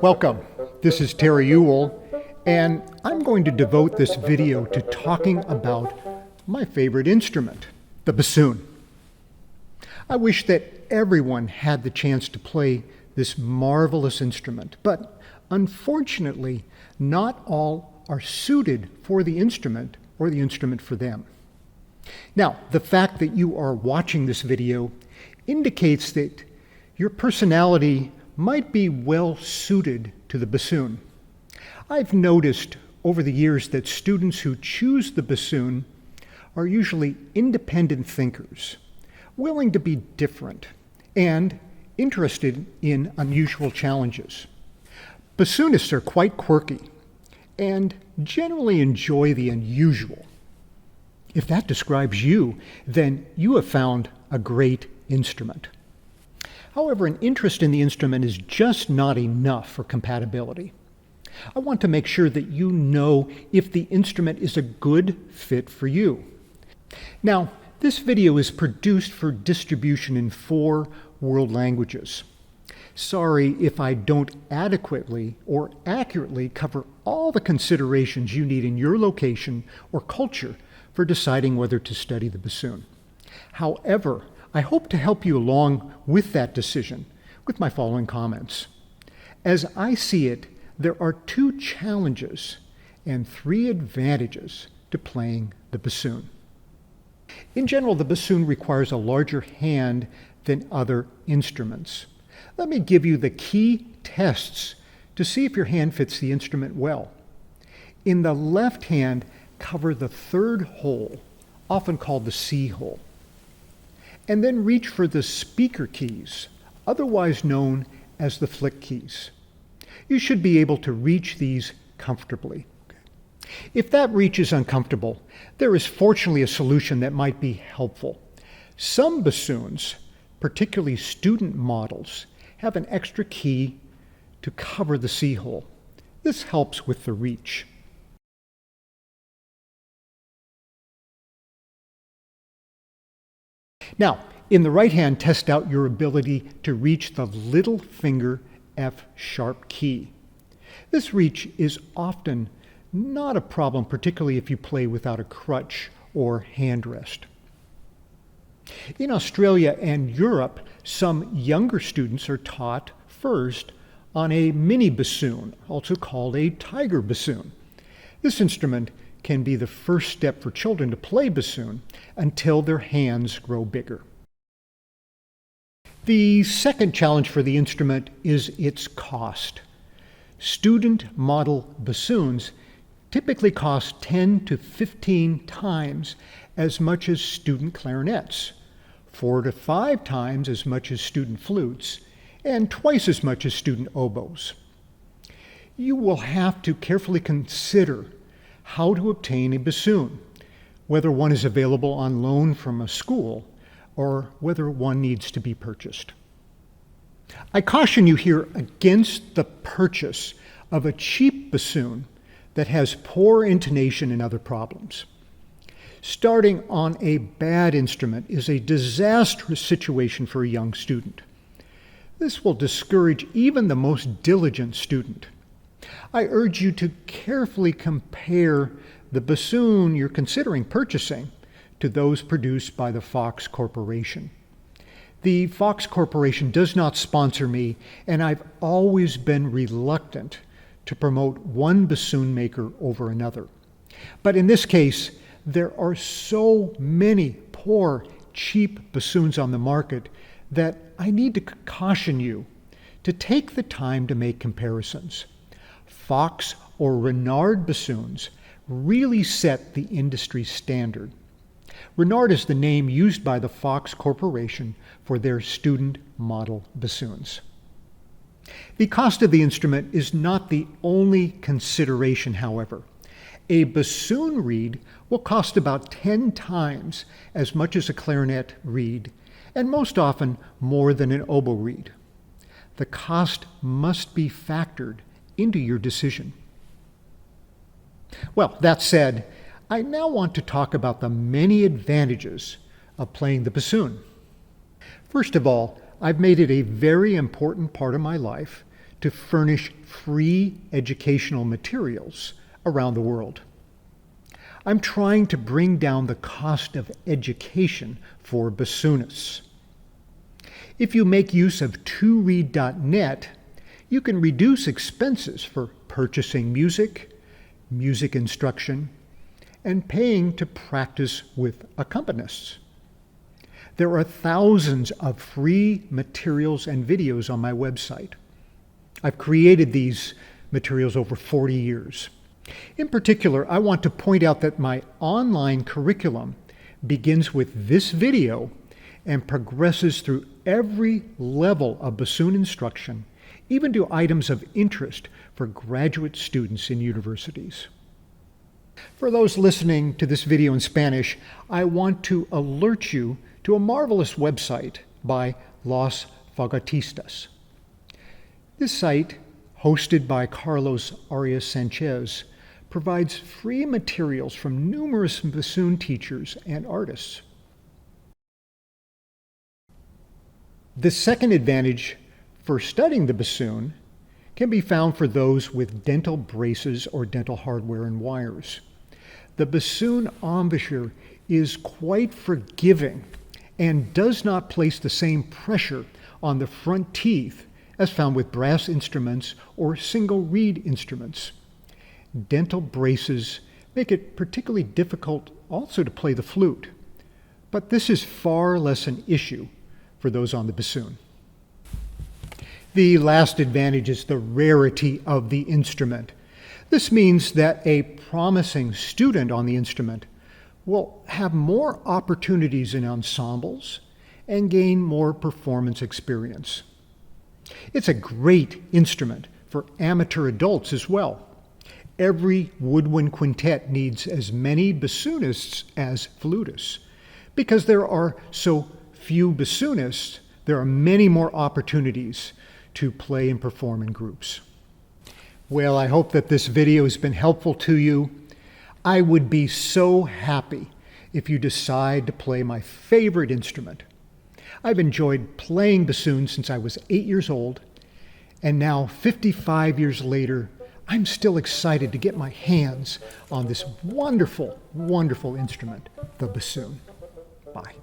Welcome. This is Terry Ewell, and I'm going to devote this video to talking about my favorite instrument, the bassoon. I wish that everyone had the chance to play this marvelous instrument, but unfortunately, not all are suited for the instrument or the instrument for them. Now, the fact that you are watching this video indicates that your personality might be well suited to the bassoon. I've noticed over the years that students who choose the bassoon are usually independent thinkers, willing to be different, and interested in unusual challenges. Bassoonists are quite quirky and generally enjoy the unusual. If that describes you, then you have found a great instrument. However, an interest in the instrument is just not enough for compatibility. I want to make sure that you know if the instrument is a good fit for you. Now, this video is produced for distribution in 4 world languages. Sorry if I don't adequately or accurately cover all the considerations you need in your location or culture for deciding whether to study the bassoon. However, I hope to help you along with that decision with my following comments. As I see it, there are 2 challenges and 3 advantages to playing the bassoon. In general, the bassoon requires a larger hand than other instruments. Let me give you the key tests to see if your hand fits the instrument well. In the left hand, cover the 3rd hole, often called the C hole, and then reach for the speaker keys, otherwise known as the flick keys. You should be able to reach these comfortably. If that reach is uncomfortable, there is fortunately a solution that might be helpful. Some bassoons, particularly student models, have an extra key to cover the C hole. This helps with the reach. Now, in the right hand, test out your ability to reach the little finger F sharp key. This reach is often not a problem, particularly if you play without a crutch or hand rest. In Australia and Europe, some younger students are taught first on a mini bassoon, also called a tiger bassoon. This instrument can be the first step for children to play bassoon until their hands grow bigger. The second challenge for the instrument is its cost. Student model bassoons typically cost 10 to 15 times as much as student clarinets, 4 to 5 times as much as student flutes, and twice as much as student oboes. You will have to carefully consider how to obtain a bassoon, whether one is available on loan from a school or whether one needs to be purchased. I caution you here against the purchase of a cheap bassoon that has poor intonation and other problems. Starting on a bad instrument is a disastrous situation for a young student. This will discourage even the most diligent student. I urge you to carefully compare the bassoon you're considering purchasing to those produced by the Fox Corporation. The Fox Corporation does not sponsor me, and I've always been reluctant to promote one bassoon maker over another. But in this case, there are so many poor, cheap bassoons on the market that I need to caution you to take the time to make comparisons. Fox or Renard bassoons really set the industry standard. Renard is the name used by the Fox Corporation for their student model bassoons. The cost of the instrument is not the only consideration, however. A bassoon reed will cost about 10 times as much as a clarinet reed, and most often more than an oboe reed. The cost must be factored into your decision. Well, that said, I now want to talk about the many advantages of playing the bassoon. First of all, I've made it a very important part of my life to furnish free educational materials around the world. I'm trying to bring down the cost of education for bassoonists. If you make use of toread.net, you can reduce expenses for purchasing music, music instruction, and paying to practice with accompanists. There are thousands of free materials and videos on my website. I've created these materials over 40 years. In particular, I want to point out that my online curriculum begins with this video and progresses through every level of bassoon instruction, even to items of interest for graduate students in universities. For those listening to this video in Spanish, I want to alert you to a marvelous website by Los Fagottistas. This site, hosted by Carlos Arias Sanchez, provides free materials from numerous bassoon teachers and artists. The second advantage for studying the bassoon can be found for those with dental braces or dental hardware and wires. The bassoon embouchure is quite forgiving and does not place the same pressure on the front teeth as found with brass instruments or single reed instruments. Dental braces make it particularly difficult also to play the flute, but this is far less an issue for those on the bassoon. The last advantage is the rarity of the instrument. This means that a promising student on the instrument will have more opportunities in ensembles and gain more performance experience. It's a great instrument for amateur adults as well. Every woodwind quintet needs as many bassoonists as flutists. Because there are so few bassoonists, there are many more opportunities to play and perform in groups. Well, I hope that this video has been helpful to you. I would be so happy if you decide to play my favorite instrument. I've enjoyed playing bassoon since I was 8 years old, and now 55 years later, I'm still excited to get my hands on this wonderful, wonderful instrument, the bassoon. Bye.